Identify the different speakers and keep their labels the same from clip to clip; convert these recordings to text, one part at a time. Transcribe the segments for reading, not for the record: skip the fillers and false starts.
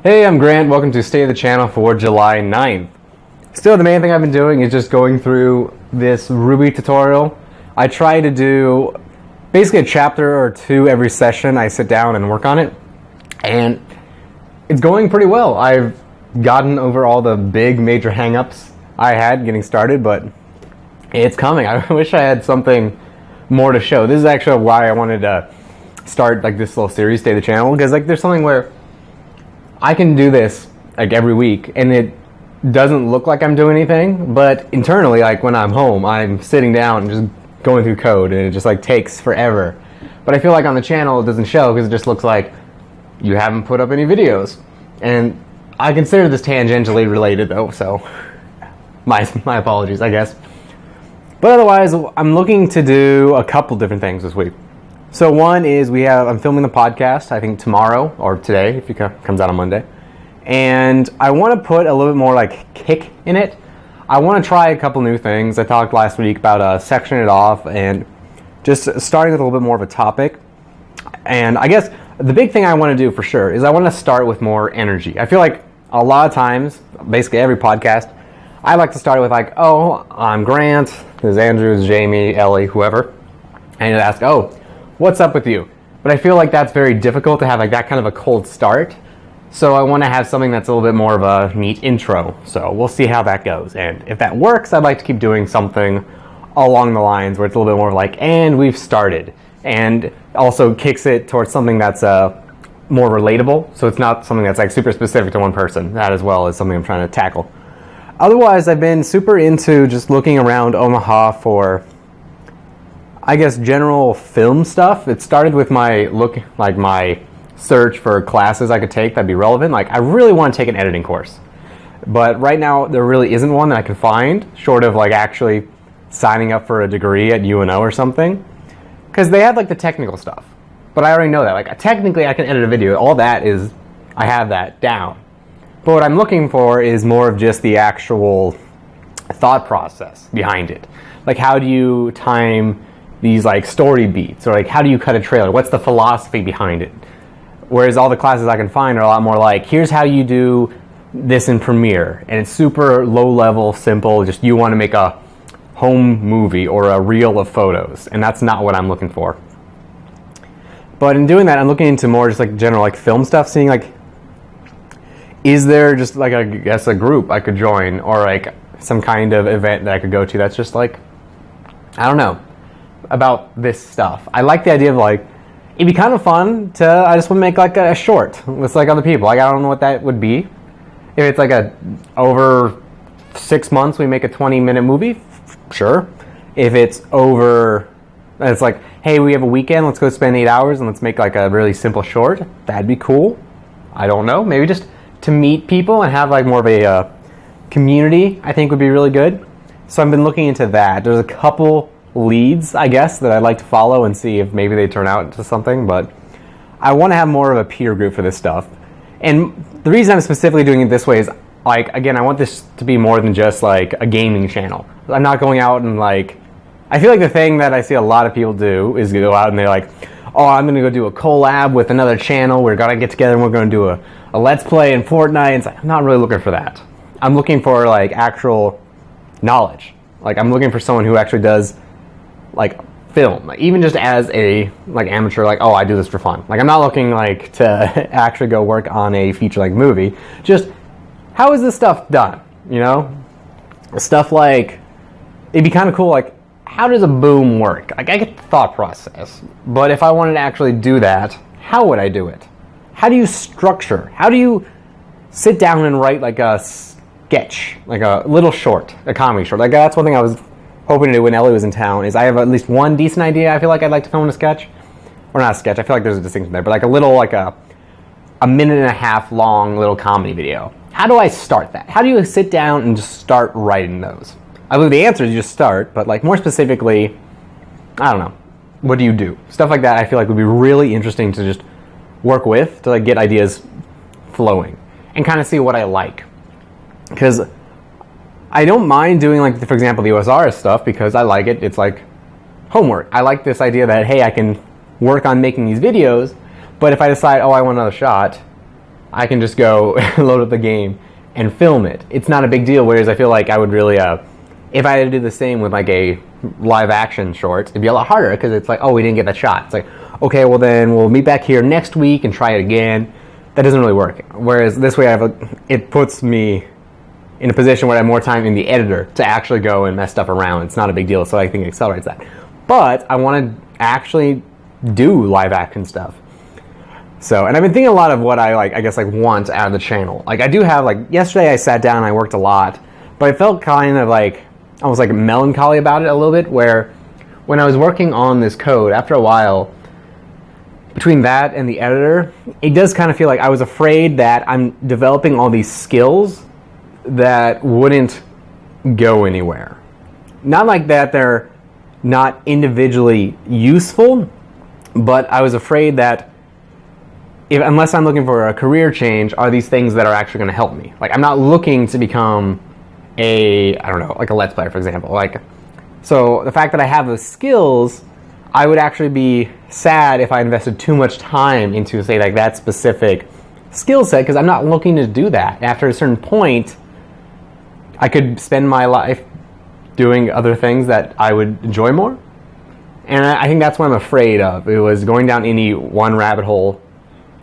Speaker 1: Hey, I'm Grant. Welcome to State of the Channel for July 9th. Still, the main thing I've been doing is just going through this Ruby tutorial. I try to do basically a chapter or two every session. I sit down and work on it, and it's going pretty well. I've gotten over all the big major hang-ups I had getting started, but it's coming. I wish I had something more to show. This is actually why I wanted to start like this little series, State of the Channel, because like there's something where I can do this like every week and it doesn't look like I'm doing anything, but internally, like when I'm home, I'm sitting down and just going through code and it just like takes forever. But I feel like on the channel it doesn't show because it just looks like you haven't put up any videos. And I consider this tangentially related though, so my apologies, I guess. But otherwise, I'm looking to do a couple different things this week. So one is I'm filming the podcast, I think tomorrow or today, if it comes out on Monday. And I want to put a little bit more like kick in it. I want to try a couple new things. I talked last week about sectioning it off and just starting with a little bit more of a topic. And I guess the big thing I want to do for sure is I want to start with more energy. I feel like a lot of times, basically every podcast, I like to start with like, oh, I'm Grant, this is Andrew, this is Jamie, Ellie, whoever. And ask, oh, what's up with you? But I feel like that's very difficult to have like that kind of a cold start. So I want to have something that's a little bit more of a neat intro. So we'll see how that goes. And if that works, I'd like to keep doing something along the lines where it's a little bit more like, and we've started. And also kicks it towards something that's more relatable. So it's not something that's like super specific to one person. That as well is something I'm trying to tackle. Otherwise, I've been super into just looking around Omaha for, I guess, general film stuff. It started with my search for classes I could take that'd be relevant. Like, I really want to take an editing course, but right now there really isn't one that I can find, short of like actually signing up for a degree at UNO or something, because they have like the technical stuff. But I already know that. Like, technically, I can edit a video. All that is, I have that down. But what I'm looking for is more of just the actual thought process behind it. Like, how do you time these like story beats, or like how do you cut a trailer? What's the philosophy behind it? Whereas all the classes I can find are a lot more like, here's how you do this in Premiere, and it's super low level, simple, just you want to make a home movie or a reel of photos, and that's not what I'm looking for. But in doing that, I'm looking into more just like general like film stuff, seeing like, is there just like I guess a group I could join, or like some kind of event that I could go to that's just like, I don't know, about this stuff. I like the idea of like, it'd be kind of fun to, I just want to make like a short with like other people. Like, I don't know what that would be. If it's like over 6 months we make a 20-minute movie, sure. If it's it's like, hey, we have a weekend, let's go spend 8 hours and let's make like a really simple short, that'd be cool. I don't know, maybe just to meet people and have like more of a community, I think would be really good. So I've been looking into that. There's a couple leads, I guess, that I'd like to follow and see if maybe they turn out into something, but I want to have more of a peer group for this stuff. And the reason I'm specifically doing it this way is, like, again, I want this to be more than just like a gaming channel. I'm not going out and like, I feel like the thing that I see a lot of people do is go out and they're like, oh, I'm going to go do a collab with another channel, we're going to get together and we're going to do a let's play in Fortnite. It's like, I'm not really looking for that. I'm looking for like actual knowledge. Like, I'm looking for someone who actually does like film, like, even just as a like amateur, like, oh, I do this for fun. Like, I'm not looking like to actually go work on a feature-length movie. Just, how is this stuff done? You know, stuff like, it'd be kind of cool. Like, how does a boom work? Like, I get the thought process, but if I wanted to actually do that, how would I do it? How do you structure? How do you sit down and write like a sketch, like a little short, a comedy short? Like, that's one thing I was hoping to do when Ellie was in town, is I have at least one decent idea I feel like I'd like to film in a sketch. Or not a sketch, I feel like there's a distinction there, but like a little, like a minute and a half long little comedy video. How do I start that? How do you sit down and just start writing those? I believe the answer is you just start, but like more specifically, I don't know. What do you do? Stuff like that I feel like would be really interesting to just work with, to like get ideas flowing and kind of see what I like. Because I don't mind doing, like, for example, the OSR stuff, because I like it. It's like homework. I like this idea that, hey, I can work on making these videos, but if I decide, oh, I want another shot, I can just go load up the game and film it. It's not a big deal, whereas I feel like I would really, if I had to do the same with like a live action short, it'd be a lot harder because it's like, oh, we didn't get that shot. It's like, okay, well then we'll meet back here next week and try it again. That doesn't really work. Whereas this way, it puts me in a position where I have more time in the editor to actually go and mess stuff around. It's not a big deal, so I think it accelerates that. But I want to actually do live action stuff. So, and I've been thinking a lot of what I want out of the channel. Like I do have, like yesterday I sat down and I worked a lot, but I felt kind of like, almost like melancholy about it a little bit, where when I was working on this code, after a while, between that and the editor, it does kind of feel like I was afraid that I'm developing all these skills that wouldn't go anywhere. Not like that they're not individually useful, but I was afraid that unless I'm looking for a career change, are these things that are actually going to help me. Like I'm not looking to become like a Let's Player, for example. Like, so the fact that I have those skills, I would actually be sad if I invested too much time into, say, like that specific skill set, because I'm not looking to do that. After a certain point, I could spend my life doing other things that I would enjoy more. And I think that's what I'm afraid of. It was going down any one rabbit hole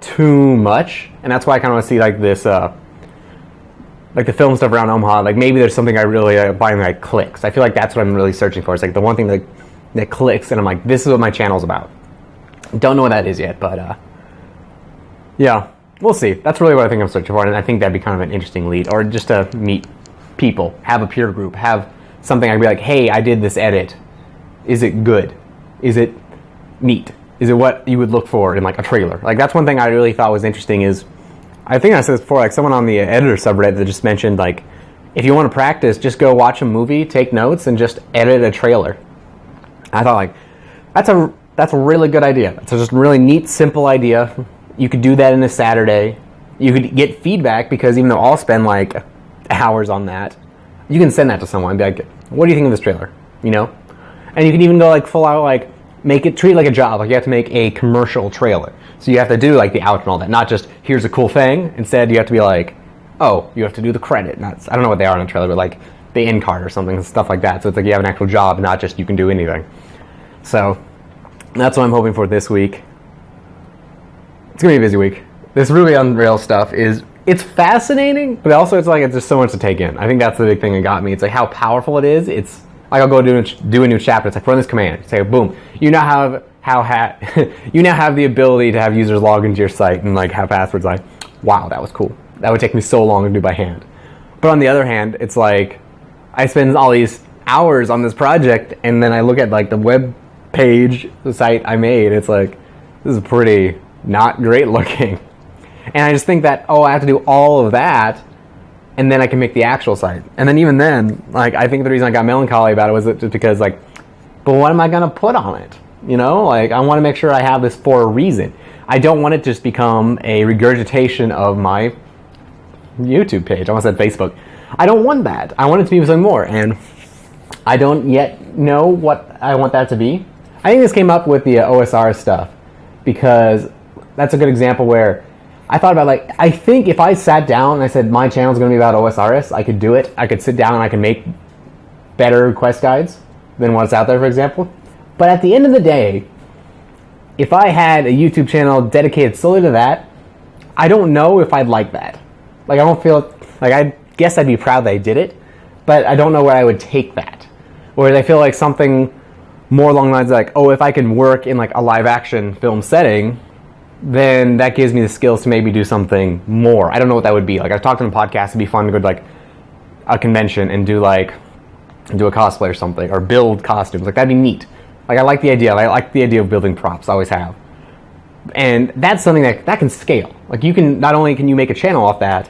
Speaker 1: too much, and that's why I kind of want to see like this, like the film stuff around Omaha. Like maybe there's something I really find that clicks. I feel like that's what I'm really searching for. It's like the one thing that clicks, and I'm like, this is what my channel's about. Don't know what that is yet, but yeah, we'll see. That's really what I think I'm searching for, and I think that'd be kind of an interesting lead, or just to meet people, have a peer group, have something I'd be like, hey, I did this edit. Is it good? Is it neat? Is it what you would look for in like a trailer? Like that's one thing I really thought was interesting is, I think I said this before, like someone on the editor subreddit that just mentioned like, if you want to practice, just go watch a movie, take notes, and just edit a trailer. I thought like, that's a really good idea. It's just a really neat, simple idea. You could do that in a Saturday. You could get feedback, because even though I'll spend like hours on that, you can send that to someone and be like, what do you think of this trailer? You know? And you can even go like full out, like treat it like a job. Like you have to make a commercial trailer. So you have to do like the outro and all that, not just here's a cool thing. Instead, you have to be like, oh, you have to do the credit. I don't know what they are in a trailer, but like the end card or something, stuff like that. So it's like you have an actual job, not just you can do anything. So that's what I'm hoping for this week. It's gonna be a busy week. This Ruby on Rails stuff it's fascinating, but also it's just so much to take in. I think that's the big thing that got me. It's like how powerful it is. It's like I'll go do a new chapter. It's like run this command. Say boom. You now have you now have the ability to have users log into your site and like have passwords. Like, wow, that was cool. That would take me so long to do by hand. But on the other hand, it's like I spend all these hours on this project, and then I look at like the web page, the site I made. It's like, this is pretty not great looking. And I just think that, oh, I have to do all of that, and then I can make the actual site. And then even then, like, I think the reason I got melancholy about it was just because, like, but what am I going to put on it? You know, like, I want to make sure I have this for a reason. I don't want it to just become a regurgitation of my YouTube page. I almost said Facebook. I don't want that. I want it to be something more, and I don't yet know what I want that to be. I think this came up with the OSR stuff, because that's a good example where I thought about, like, I think if I sat down and I said my channel is going to be about OSRS, I could do it. I could sit down and I could make better quest guides than what's out there, for example. But at the end of the day, if I had a YouTube channel dedicated solely to that, I don't know if I'd like that. Like, I don't feel, like, I guess I'd be proud that I did it, but I don't know where I would take that. Whereas I feel like something more along the lines of like, oh, if I can work in like a live action film setting, then that gives me the skills to maybe do something more. I don't know what that would be. Like, I've talked on the podcast, it'd be fun to go to like a convention and do a cosplay or something, or build costumes. Like, that'd be neat. Like, I like the idea. I like the idea of building props. I always have. And that's something that can scale. Like, you can, not only can you make a channel off that,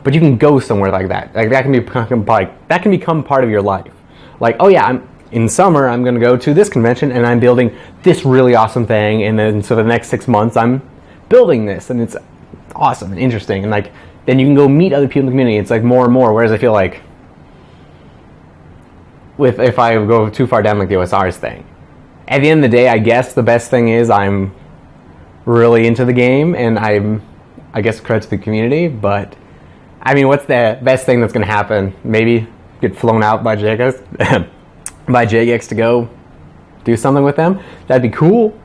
Speaker 1: but you can go somewhere like that. Like, that can become part of your life. Like, oh yeah, in summer, I'm going to go to this convention and I'm building this really awesome thing, and then so the next 6 months I'm building this, and it's awesome and interesting, and like then you can go meet other people in the community. It's like more and more, whereas I feel like if I go too far down like the OSRs thing, at the end of the day, I guess the best thing is I'm really into the game, and I guess credit to the community, but I mean, what's the best thing that's going to happen? Maybe get flown out by JX, by JX to go do something with them. That'd be cool.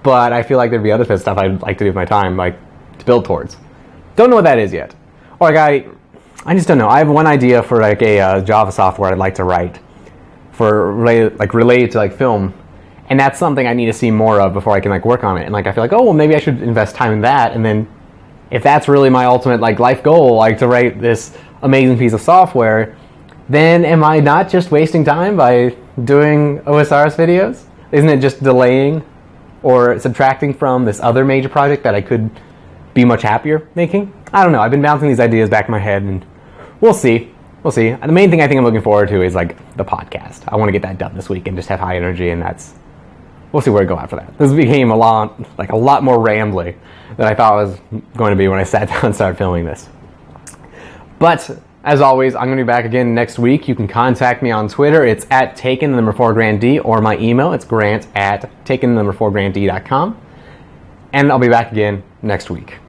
Speaker 1: But I feel like there'd be other stuff I'd like to do with my time, like to build towards. Don't know what that is yet. Or like I just don't know. I have one idea for like a Java software I'd like to write for related to like film, and that's something I need to see more of before I can like work on it. And like I feel like, oh well, maybe I should invest time in that. And then if that's really my ultimate like life goal, like to write this amazing piece of software, then am I not just wasting time by doing OSRS videos? Isn't it just delaying or subtracting from this other major project that I could be much happier making? I don't know. I've been bouncing these ideas back in my head, and we'll see. We'll see. The main thing I think I'm looking forward to is like the podcast. I want to get that done this week and just have high energy, and we'll see where I go after that. This became a lot more rambly than I thought it was going to be when I sat down and started filming this. But as always, I'm going to be back again next week. You can contact me on Twitter. It's at taken4grandD, or my email. It's grant@taken4grandD.com. And I'll be back again next week.